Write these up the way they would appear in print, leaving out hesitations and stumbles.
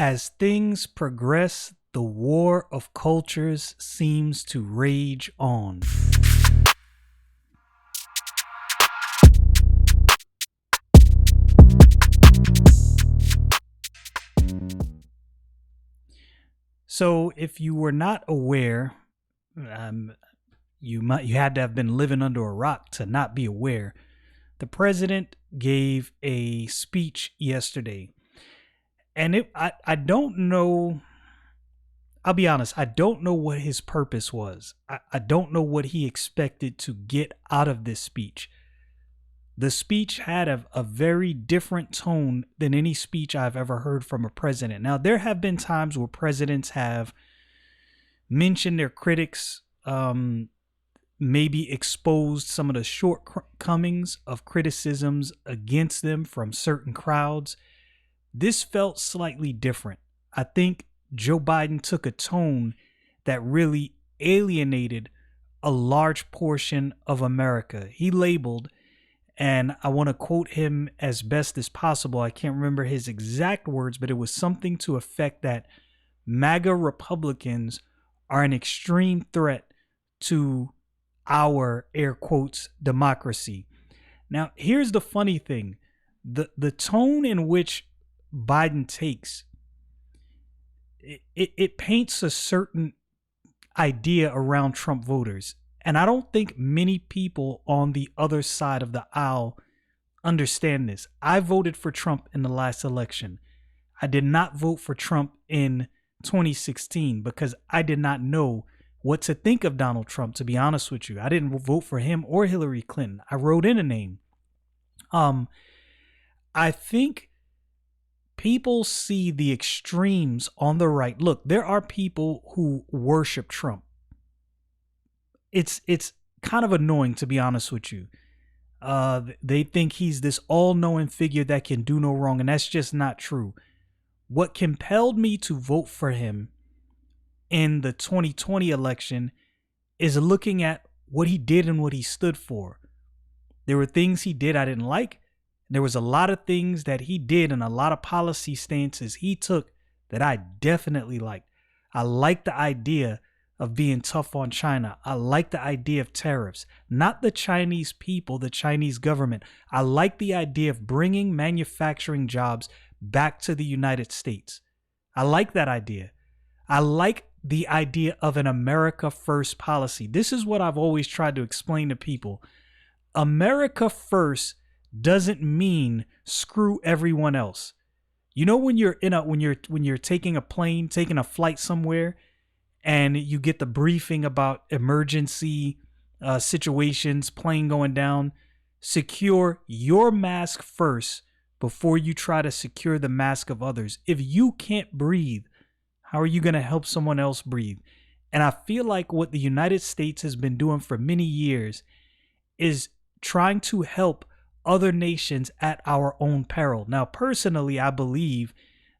As things progress, the war of cultures seems to rage on. So, if you were not aware, um, you had to have been living under a rock to not be aware. The president gave a speech yesterday, and I don't know. I'll be honest, I don't know what his purpose was. I don't know what he expected to get out of this speech. The speech had a very different tone than any speech I've ever heard from a president. Now, there have been times where presidents have mentioned their critics, maybe exposed some of the shortcomings of criticisms against them from certain crowds. This felt slightly different. I think Joe Biden took a tone that really alienated a large portion of America. He labeled, and I want to quote him as best as possible. I can't remember his exact words, but it was something to effect that MAGA Republicans are an extreme threat to our, air quotes, democracy. Now, here's the funny thing. The tone in which Biden takes, it paints a certain idea around Trump voters. And I don't think many people on the other side of the aisle understand this. I voted for Trump in the last election. I did not vote for Trump in 2016 because I did not know what to think of Donald Trump, to be honest with you. I didn't vote for him or Hillary Clinton. I wrote in a name. I think people see the extremes on the right. Look, there are people who worship Trump. It's kind of annoying, to be honest with you. They think he's this all-knowing figure that can do no wrong, and that's just not true. What compelled me to vote for him in the 2020 election is looking at what he did and what he stood for. There were things he did I didn't like. There was a lot of things that he did and a lot of policy stances he took that I definitely liked. I like the idea of being tough on China. I like the idea of tariffs, not the Chinese people, the Chinese government. I like the idea of bringing manufacturing jobs back to the United States. I like that idea. I like the idea of an America First policy. This is what I've always tried to explain to people. America First doesn't mean screw everyone else. You know, when you're taking a plane, taking a flight somewhere, and you get the briefing about emergency situations, plane going down, secure your mask first before you try to secure the mask of others. If you can't breathe, how are you going to help someone else breathe? And I feel like what the United States has been doing for many years is trying to help other nations at our own peril. Now, personally, I believe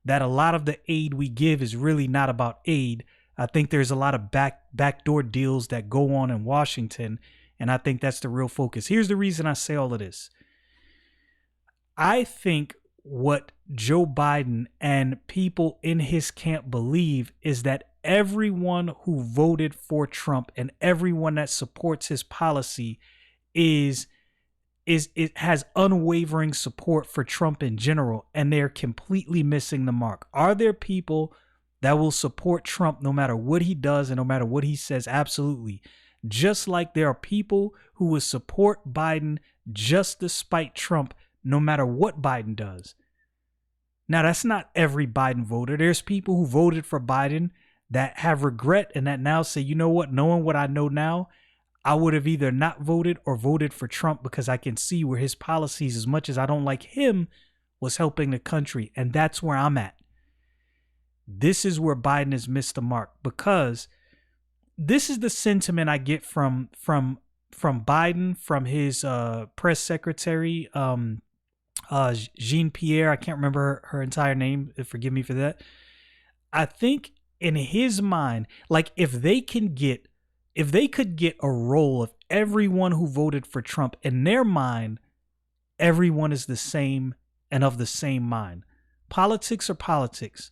that a lot of the aid we give is really not about aid. I think there's a lot of backdoor deals that go on in Washington, and I think that's the real focus. Here's the reason I say all of this. I think what Joe Biden and people in his camp believe is that everyone who voted for Trump and everyone that supports his policy it has unwavering support for Trump in general, and they're completely missing the mark. Are there people that will support Trump no matter what he does and no matter what he says? Absolutely. Just like there are people who will support Biden just despite Trump no matter what Biden does. Now, that's not every Biden voter. There's people who voted for Biden that have regret and that now say, you know what, knowing what I know now, I would have either not voted or voted for Trump because I can see where his policies, as much as I don't like him, was helping the country. And that's where I'm at. This is where Biden has missed the mark, because this is the sentiment I get from Biden, from his press secretary, Jean-Pierre. I can't remember her entire name. Forgive me for that. I think in his mind, like if they could get a roll of everyone who voted for Trump, in their mind, everyone is the same and of the same mind. Politics are politics.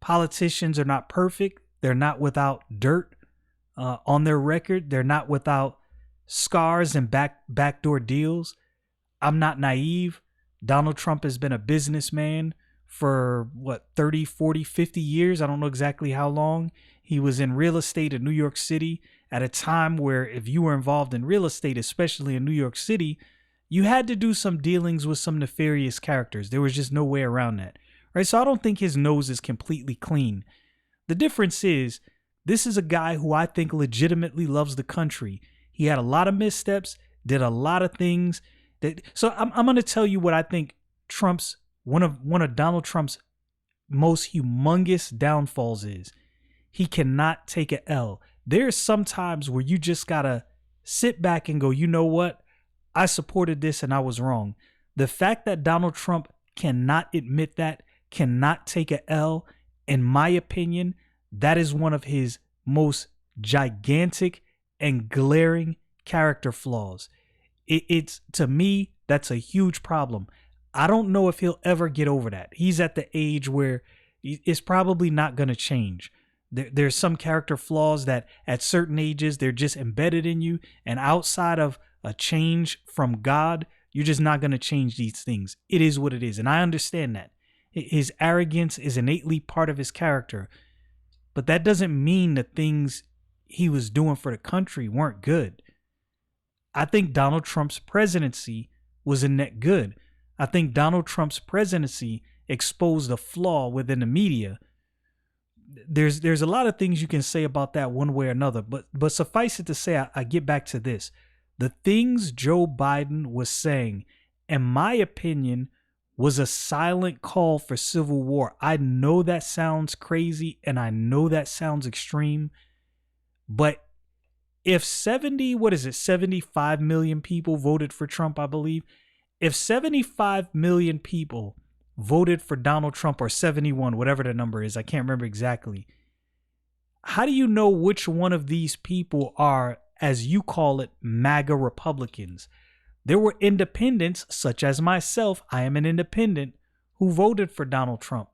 Politicians are not perfect. They're not without dirt on their record. They're not without scars and backdoor deals. I'm not naive. Donald Trump has been a businessman for what, 30, 40, 50 years. I don't know exactly how long. He was in real estate in New York City at a time where if you were involved in real estate, especially in New York City, you had to do some dealings with some nefarious characters. There was just no way around that. Right? So I don't think his nose is completely clean. The difference is this is a guy who I think legitimately loves the country. He had a lot of missteps, did a lot of things. So I'm going to tell you what I think Trump's one of Donald Trump's most humongous downfalls is. He cannot take a L. There's some times where you just gotta sit back and go, you know what? I supported this and I was wrong. The fact that Donald Trump cannot admit that, cannot take a L, in my opinion, that is one of his most gigantic and glaring character flaws. It's to me, that's a huge problem. I don't know if he'll ever get over that. He's at the age where it's probably not going to change. There's some character flaws that at certain ages, they're just embedded in you. And outside of a change from God, you're just not going to change these things. It is what it is. And I understand that. His arrogance is innately part of his character. But that doesn't mean the things he was doing for the country weren't good. I think Donald Trump's presidency was a net good. I think Donald Trump's presidency exposed a flaw within the media. There's a lot of things you can say about that one way or another, but suffice it to say, I get back to this. The things Joe Biden was saying, in my opinion, was a silent call for civil war. I know that sounds crazy and I know that sounds extreme, but if 75 million people voted for Trump, I believe, if 75 million people voted for Donald Trump, or 71, whatever the number is, I can't remember exactly. How do you know which one of these people are, as you call it, MAGA Republicans? There were independents, such as myself, I am an independent, who voted for Donald Trump.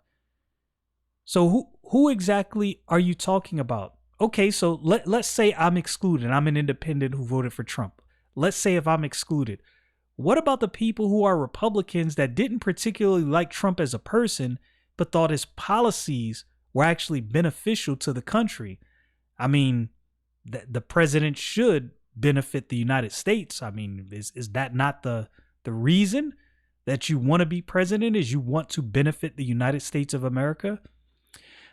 So who exactly are you talking about? Okay, so let's say I'm excluded. I'm an independent who voted for Trump. Let's say if I'm excluded. What about the people who are Republicans that didn't particularly like Trump as a person, but thought his policies were actually beneficial to the country? I mean, the president should benefit the United States. I mean, is that not the reason that you want to be president, is you want to benefit the United States of America?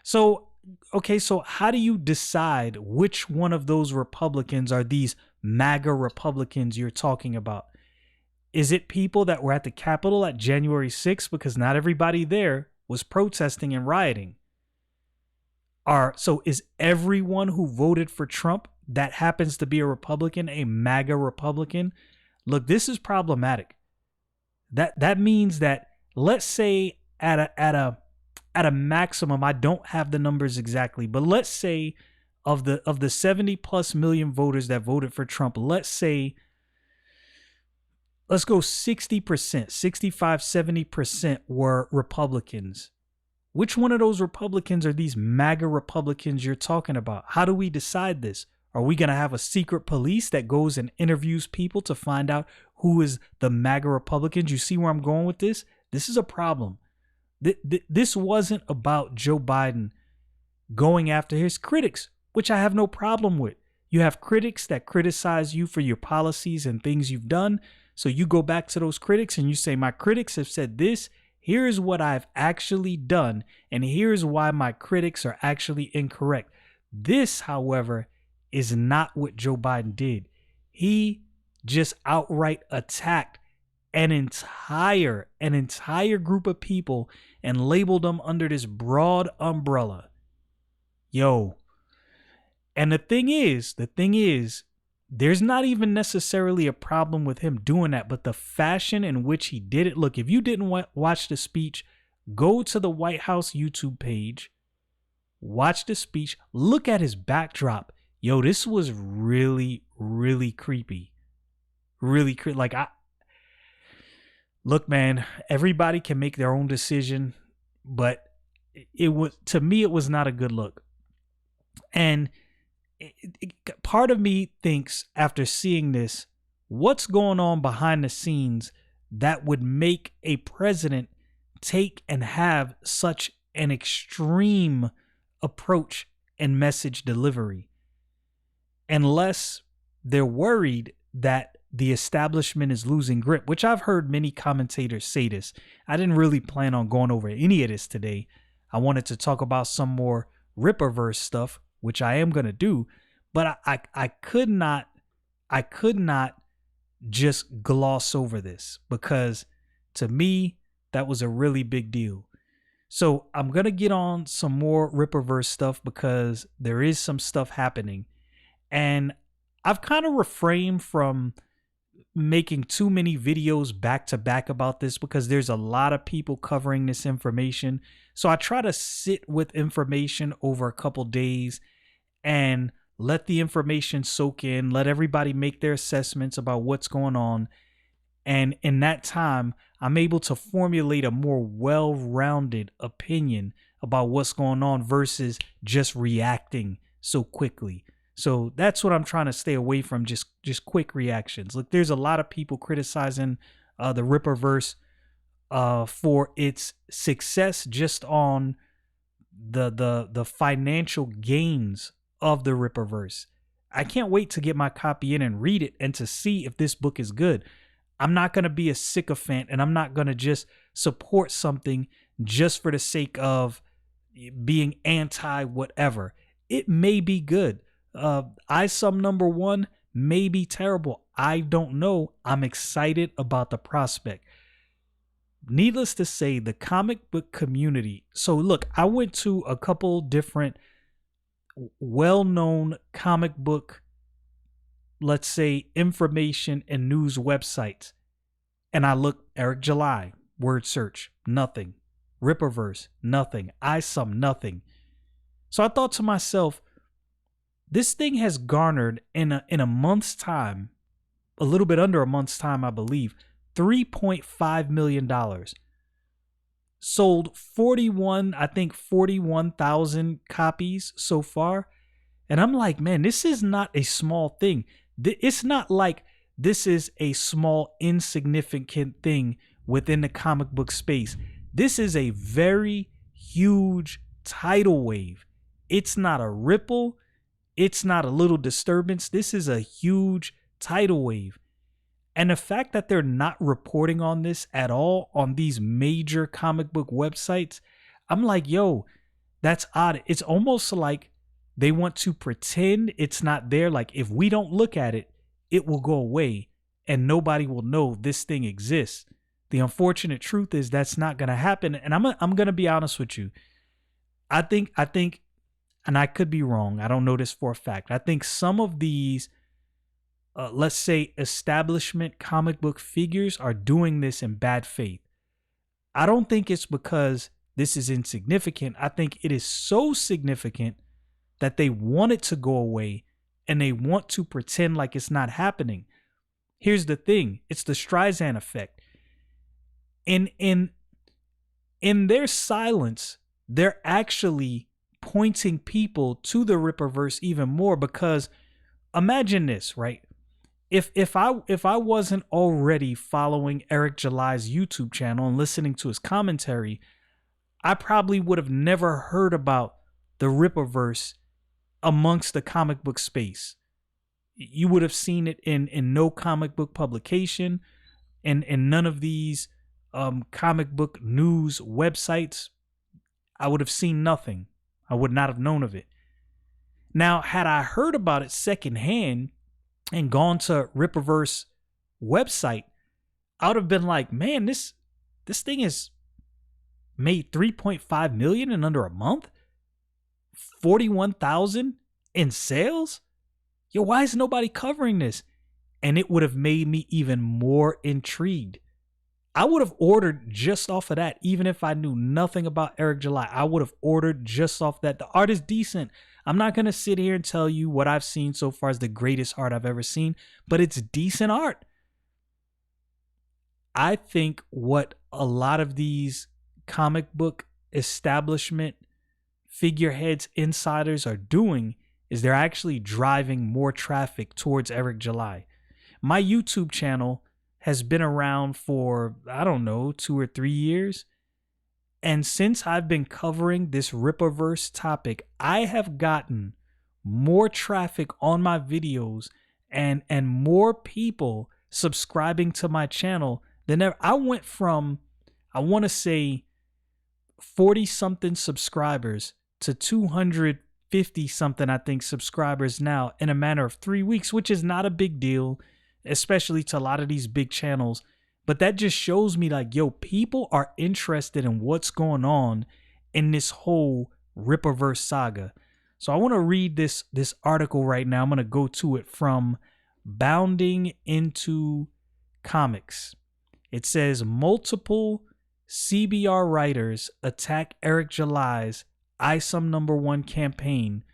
So, okay, so how do you decide which one of those Republicans are these MAGA Republicans you're talking about? Is it people that were at the Capitol at January 6th? Because not everybody there was protesting and rioting. So is everyone who voted for Trump that happens to be a Republican a MAGA Republican? Look, this is problematic. That means that, let's say at a maximum, I don't have the numbers exactly, but let's say of the 70 plus million voters that voted for Trump, let's go 60%, 65, 70% were Republicans. Which one of those Republicans are these MAGA Republicans you're talking about? How do we decide this? Are we going to have a secret police that goes and interviews people to find out who is the MAGA Republicans? You see where I'm going with this? This is a problem. This wasn't about Joe Biden going after his critics, which I have no problem with. You have critics that criticize you for your policies and things you've done. So you go back to those critics and you say, my critics have said this. Here's what I've actually done. And here's why my critics are actually incorrect. This, however, is not what Joe Biden did. He just outright attacked an entire group of people and labeled them under this broad umbrella. Yo. And the thing is, there's not even necessarily a problem with him doing that, but the fashion in which he did it. Look, if you didn't watch the speech, go to the White House YouTube page, watch the speech, look at his backdrop. Yo, this was really, really creepy. Really creepy. Look, man, everybody can make their own decision, but it was, to me, it was not a good look. And part of me thinks, after seeing this, what's going on behind the scenes that would make a president take and have such an extreme approach and message delivery? Unless they're worried that the establishment is losing grip, which I've heard many commentators say this. I didn't really plan on going over any of this today. I wanted to talk about some more Rippaverse stuff, which I am going to do, but I could not just gloss over this, because to me, that was a really big deal. So I'm going to get on some more Rippaverse stuff because there is some stuff happening. And I've kind of refrained from making too many videos back to back about this because there's a lot of people covering this information. So I try to sit with information over a couple days and let the information soak in, let everybody make their assessments about what's going on. And in that time, I'm able to formulate a more well-rounded opinion about what's going on versus just reacting so quickly. So that's what I'm trying to stay away from, just quick reactions. Look, there's a lot of people criticizing the Rippaverse for its success just on the financial gains of the Rippaverse. I can't wait to get my copy in and read it and to see if this book is good. I'm not going to be a sycophant, and I'm not going to just support something just for the sake of being anti whatever. It may be good. ISOM number 1 may be terrible. I don't know. I'm excited about the prospect. Needless to say, the comic book community. So look, I went to a couple different well-known comic book, let's say, information and news websites. And I looked, Eric July, word search, nothing. Rippaverse, nothing. ISOM, nothing. So I thought to myself, this thing has garnered in a month's time, a little bit under a month's time, I believe, $3.5 million. Sold 41,000 copies so far. And I'm like, man, this is not a small thing. It's not like this is a small, insignificant thing within the comic book space. This is a very huge tidal wave. It's not a ripple. It's not a little disturbance. This is a huge tidal wave. And the fact that they're not reporting on this at all on these major comic book websites, I'm like, yo, that's odd. It's almost like they want to pretend it's not there. Like, if we don't look at it, it will go away and nobody will know this thing exists. The unfortunate truth is that's not going to happen. And I'm going to be honest with you. I think, and I could be wrong, I don't know this for a fact, I think some of these, let's say, establishment comic book figures are doing this in bad faith. I don't think it's because this is insignificant. I think it is so significant that they want it to go away and they want to pretend like it's not happening. Here's the thing. It's the Streisand effect. In their silence, they're actually pointing people to the Rippaverse even more, because imagine this, right? If I wasn't already following Eric July's YouTube channel and listening to his commentary, I probably would have never heard about the Rippaverse amongst the comic book space. You would have seen it in no comic book publication and none of these comic book news websites. I would have seen nothing. I would not have known of it. Now, had I heard about it secondhand and gone to Rippaverse website, I would have been like, man, this thing has made 3.5 million in under a month. 41,000 in sales. Yo, why is nobody covering this? And it would have made me even more intrigued. I would have ordered just off of that, even if I knew nothing about Eric July. I would have ordered just off that. The art is decent. I'm not going to sit here and tell you what I've seen so far is the greatest art I've ever seen, but it's decent art. I think what a lot of these comic book establishment figureheads, insiders are doing is they're actually driving more traffic towards Eric July. My YouTube channel has been around for, I don't know, 2 or 3 years. And since I've been covering this Rippaverse topic, I have gotten more traffic on my videos and more people subscribing to my channel than ever. I went from, I want to say, 40 something subscribers to 250 something, I think, subscribers now in a matter of 3 weeks, which is not a big deal, especially to a lot of these big channels. But that just shows me like, yo, people are interested in what's going on in this whole Rippaverse saga. So I want to read this article right now. I'm going to go to it from Bounding Into Comics. It says multiple CBR writers attack Eric July's ISOM #1 campaign.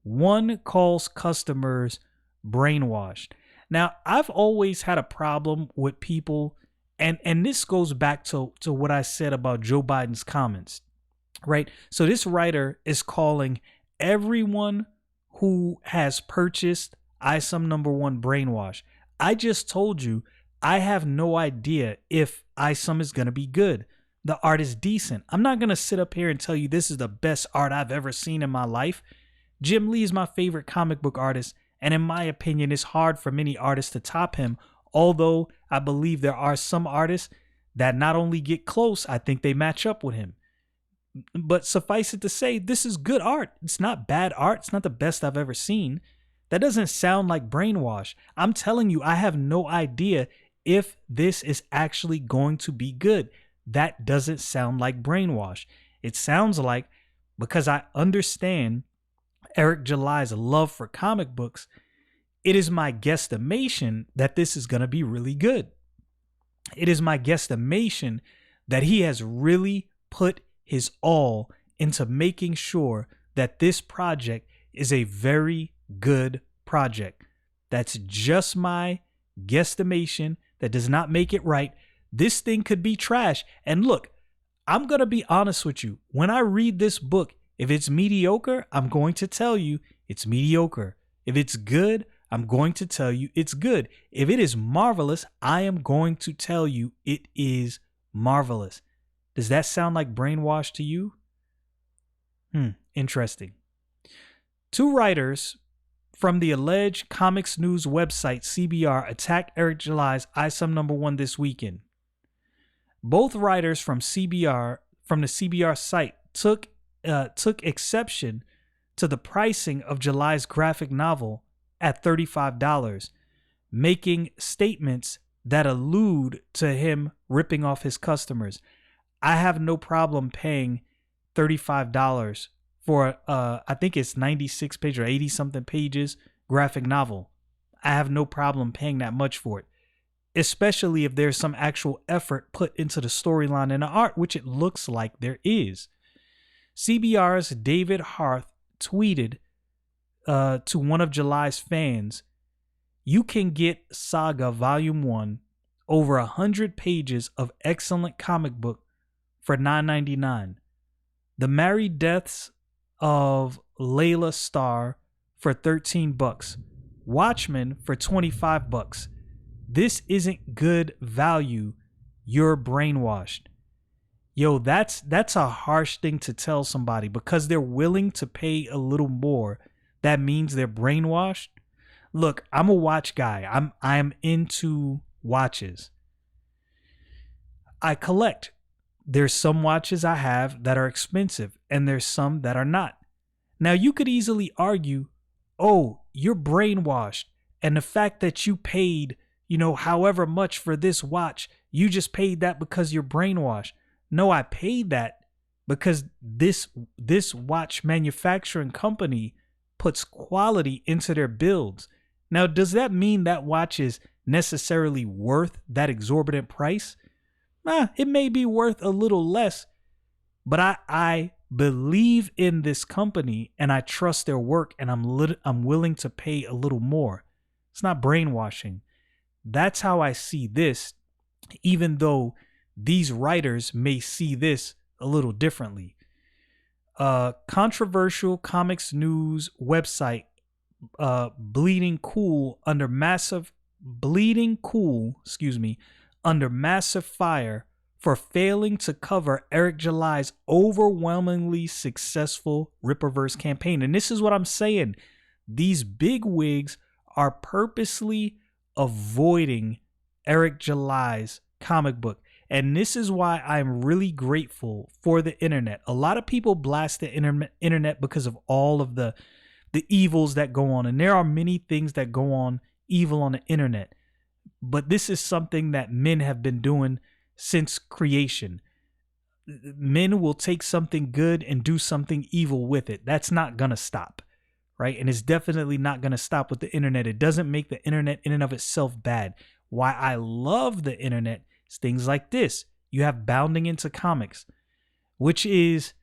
One calls customers brainwashed. Now, I've always had a problem with people, and this goes back to what I said about Joe Biden's comments, right? So this writer is calling everyone who has purchased ISOM #1 brainwash. I just told you I have no idea if ISOM is going to be good. The art is decent. I'm not going to sit up here and tell you this is the best art I've ever seen in my life. Jim Lee is my favorite comic book artist, and in my opinion, it's hard for many artists to top him, although I believe there are some artists that not only get close, I think they match up with him. But suffice it to say, this is good art. It's not bad art. It's not the best I've ever seen. That doesn't sound like brainwash. I'm telling you, I have no idea if this is actually going to be good. That doesn't sound like brainwash. It sounds like, because I understand Eric July's love for comic books, it is my guesstimation that this is going to be really good. It is my guesstimation that he has really put his all into making sure that this project is a very good project. That's just my guesstimation. That does not make it right. This thing could be trash. And look, I'm going to be honest with you. When I read this book, if it's mediocre, I'm going to tell you it's mediocre. If it's good, I'm going to tell you it's good. If it is marvelous, I am going to tell you it is marvelous. Does that sound like brainwash to you? Interesting. Two writers from the alleged comics news website CBR attacked Eric July's ISOM #1 this weekend. Both writers from the CBR site took exception to the pricing of July's graphic novel at $35, making statements that allude to him ripping off his customers. I have no problem paying $35 for I think it's 96 pages or 80 something pages graphic novel. I have no problem paying that much for it, especially if there's some actual effort put into the storyline and the art, which it looks like there is. CBR's David Harth tweeted to one of July's fans, "You can get Saga Volume 1, over 100 pages of excellent comic book for $9.99. The Married Deaths of Layla Starr for $13. Watchmen for $25. This isn't good value. You're brainwashed." Yo, that's a harsh thing to tell somebody because they're willing to pay a little more. That means they're brainwashed. Look, I'm a watch guy. I'm into watches. I collect. There's some watches I have that are expensive and there's some that are not. Now you could easily argue, oh, you're brainwashed. And the fact that you paid, however much for this watch, you just paid that because you're brainwashed. No, I paid that because this watch manufacturing company puts quality into their builds. Now, does that mean that watch is necessarily worth that exorbitant price? It may be worth a little less, but I believe in this company and I trust their work and I'm willing to pay a little more. It's not brainwashing. That's how I see this, even though these writers may see this a little differently. Controversial comics news website, Bleeding Cool, excuse me, under massive fire for failing to cover Eric July's overwhelmingly successful Rippaverse campaign. And this is what I'm saying. These big wigs are purposely avoiding Eric July's comic book. And this is why I'm really grateful for the internet. A lot of people blast the internet because of all of the evils that go on. And there are many things that go on evil on the internet. But this is something that men have been doing since creation. Men will take something good and do something evil with it. That's not going to stop, right? And it's definitely not going to stop with the internet. It doesn't make the internet in and of itself bad. Why I love the internet is things like this. You have Bounding Into Comics, which is,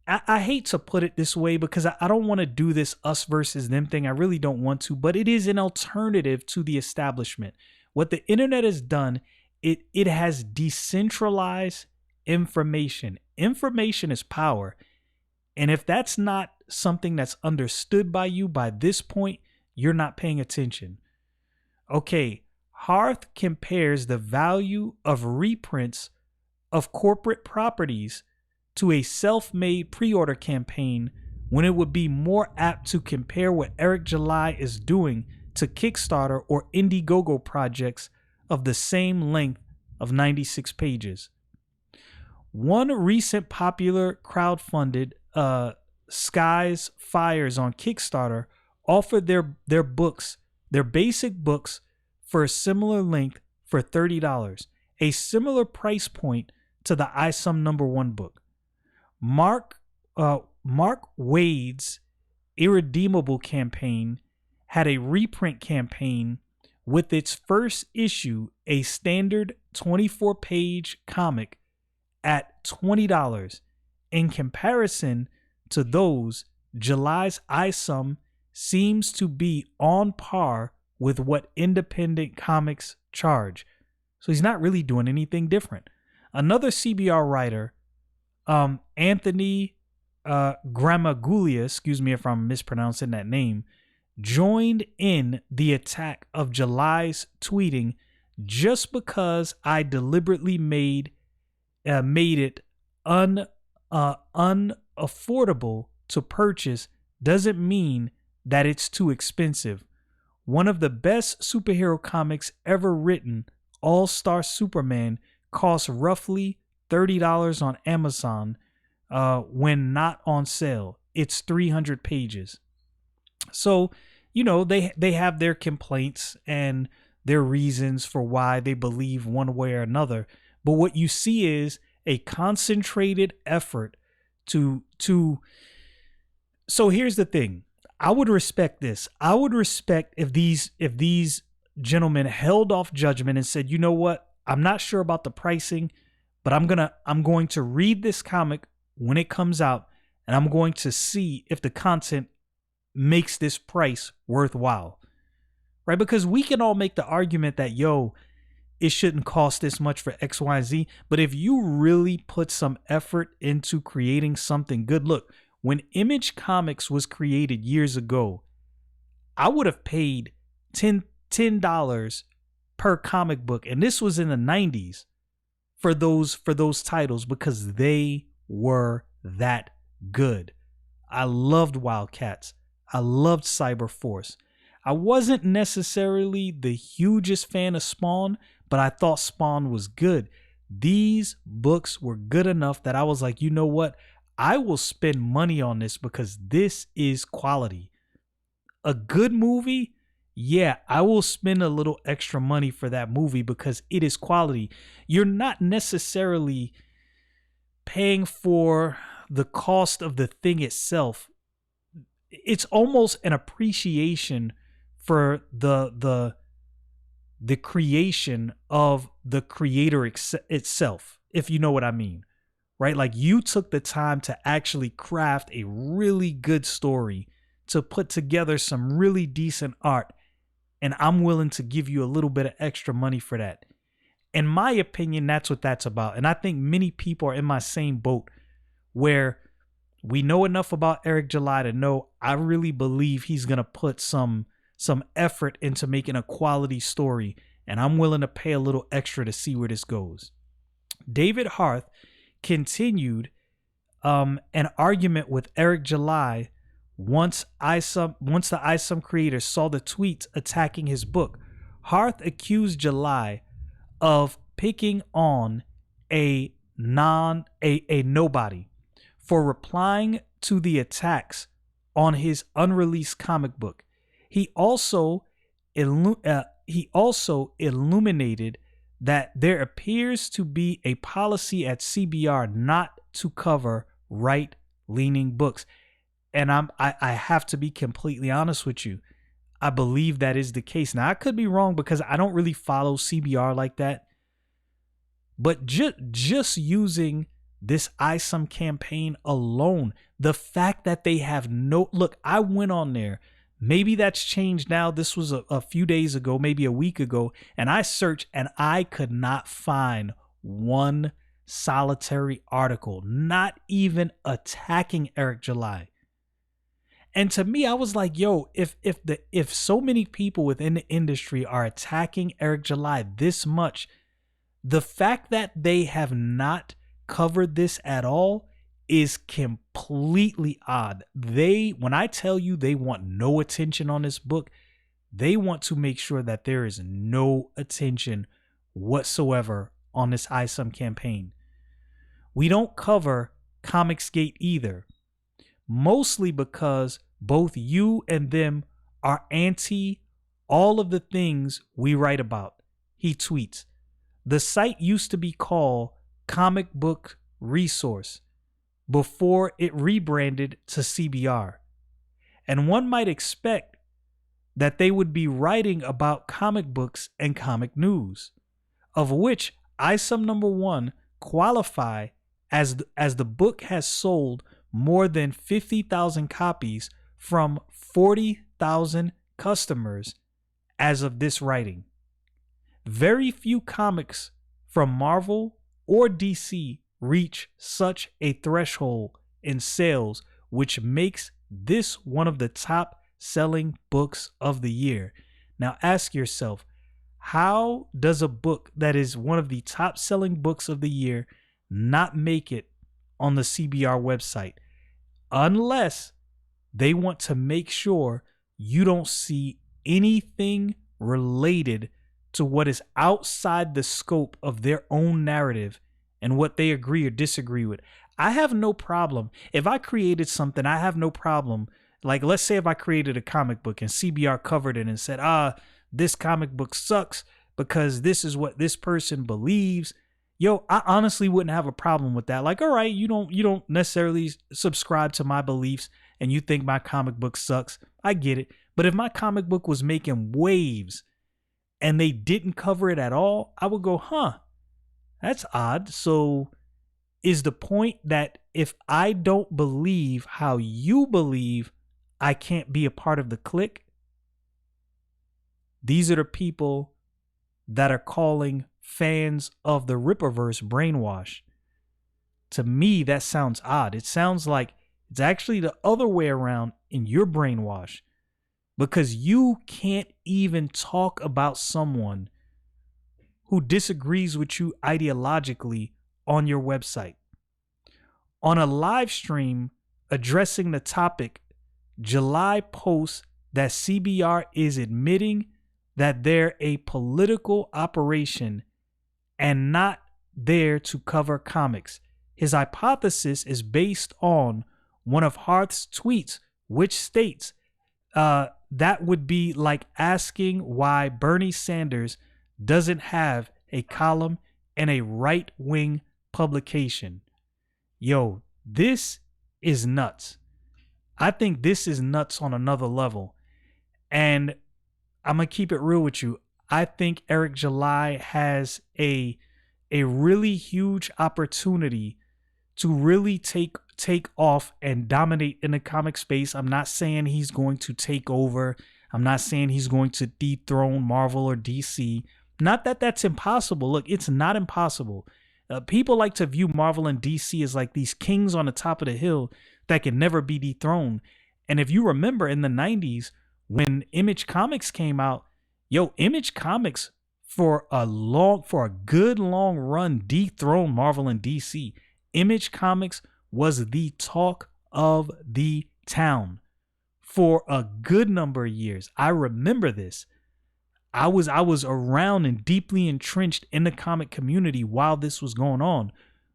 I hate to put it this way because I don't want to do this us versus them thing. I really don't want to, but it is an alternative to the establishment. What the internet has done, it has decentralized information. Information is power. And if that's not something that's understood by you by this point, you're not paying attention. Okay, Hearth compares the value of reprints of corporate properties to a self-made pre-order campaign when it would be more apt to compare what Eric July is doing to Kickstarter or Indiegogo projects of the same length of 96 pages. One recent popular crowdfunded Skies Fires on Kickstarter offered their books, their basic books, for a similar length for $30, a similar price point to the ISOM #1 book. Mark Wade's Irredeemable campaign had a reprint campaign with its first issue, a standard 24-page comic, at $20. In comparison to those, July's ISOM seems to be on par with what independent comics charge. So he's not really doing anything different. Another CBR writer, Anthony Gramaglia, excuse me if I'm mispronouncing that name, joined in the attack of July's tweeting, just because I deliberately made it unaffordable to purchase doesn't mean that it's too expensive. One of the best superhero comics ever written, All-Star Superman, costs roughly $30 on Amazon when not on sale. It's 300 pages. So, you know, they have their complaints and their reasons for why they believe one way or another. But what you see is a concentrated effort to so here's the thing. I would respect this. I would respect if these gentlemen held off judgment and said, you know what? I'm not sure about the pricing, but I'm going to read this comic when it comes out, and I'm going to see if the content makes this price worthwhile. Right? Because we can all make the argument that, it shouldn't cost this much for X, Y, and Z. But if you really put some effort into creating something good, look, when Image Comics was created years ago, I would have paid $10 per comic book, and this was in the 90s, for those titles, because they were that good. I loved Wildcats. I loved Cyberforce. I wasn't necessarily the hugest fan of Spawn, but I thought Spawn was good. These books were good enough that I was like, you know what? I will spend money on this because this is quality. A good movie, yeah, I will spend a little extra money for that movie because it is quality. You're not necessarily paying for the cost of the thing itself. It's almost an appreciation for the creation of the creator itself, if you know what I mean. Right? Like, you took the time to actually craft a really good story, to put together some really decent art, and I'm willing to give you a little bit of extra money for that. In my opinion, that's what that's about. And I think many people are in my same boat, where We know enough about Eric July to know I really believe he's gonna put some effort into making a quality story, and I'm willing to pay a little extra to see where this goes. David Harth continued an argument with Eric July once the ISOM creator saw the tweets attacking his book. Harth accused July of picking on a nobody for replying to the attacks on his unreleased comic book. He also illuminated that there appears to be a policy at CBR not to cover right-leaning books. And I have to be completely honest with you. I believe that is the case. Now, I could be wrong because I don't really follow CBR like that. But just using this ISOM campaign alone, the fact that they have no... Look, I went on there. Maybe that's changed now. This was a few days ago, maybe a week ago. And I searched and I could not find one solitary article, not even attacking Eric July. And to me, I was like, yo, if so many people within the industry are attacking Eric July this much, the fact that they have not covered this at all is completely odd. When I tell you they want no attention on this book, they want to make sure that there is no attention whatsoever on this ISOM campaign. We don't cover Comicsgate either, mostly because both you and them are anti all of the things we write about. He tweets, the site used to be called Comic Book Resource before it rebranded to CBR. And one might expect that they would be writing about comic books and comic news, of which ISOM number 1 qualify as the book has sold more than 50,000 copies from 40,000 customers as of this writing. Very few comics from Marvel or DC reach such a threshold in sales, which makes this one of the top selling books of the year. Now ask yourself, how does a book that is one of the top selling books of the year not make it on the CBR website? Unless they want to make sure you don't see anything related to what is outside the scope of their own narrative and what they agree or disagree with. I have no problem. If I created something, I have no problem. Like, let's say if I created a comic book and CBR covered it and said, this comic book sucks because this is what this person believes. Yo, I honestly wouldn't have a problem with that. Like, all right, you don't necessarily subscribe to my beliefs and you think my comic book sucks. I get it. But if my comic book was making waves and they didn't cover it at all, I would go, that's odd. So is the point that if I don't believe how you believe, I can't be a part of the clique? These are the people that are calling fans of the Rippaverse brainwash. To me, that sounds odd. It sounds like it's actually the other way around in your brainwash, because you can't even talk about someone who disagrees with you ideologically on your website. On a live stream addressing the topic, July posts that CBR is admitting that they're a political operation and not there to cover comics. His hypothesis is based on one of Harth's tweets, which states that would be like asking why Bernie Sanders doesn't have a column in a right-wing publication. Yo, this is nuts. I think this is nuts on another level. And I'm going to keep it real with you. I think Eric July has a really huge opportunity to really take off and dominate in the comic space. I'm not saying he's going to take over. I'm not saying he's going to dethrone Marvel or DC. Not that that's impossible. Look, it's not impossible. People like to view Marvel and DC as like these kings on the top of the hill. that can never be dethroned. And if you remember in the 90s when Image Comics came out, Image Comics for a good long run dethroned Marvel and DC. Image Comics was the talk of the town for a good number of years. I remember this. I was around and deeply entrenched in the comic community while this was going on.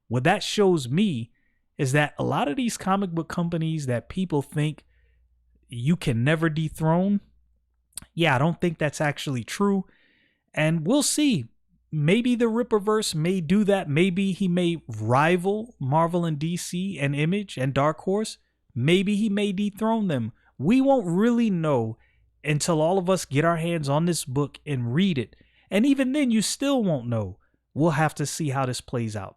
What that shows me is that a lot of these comic book companies that people think you can never dethrone, I don't think that's actually true. And we'll see. Maybe the Rippaverse may do that. Maybe he may rival Marvel and DC and Image and Dark Horse. Maybe he may dethrone them. We won't really know until all of us get our hands on this book and read it. And even then, you still won't know. We'll have to see how this plays out.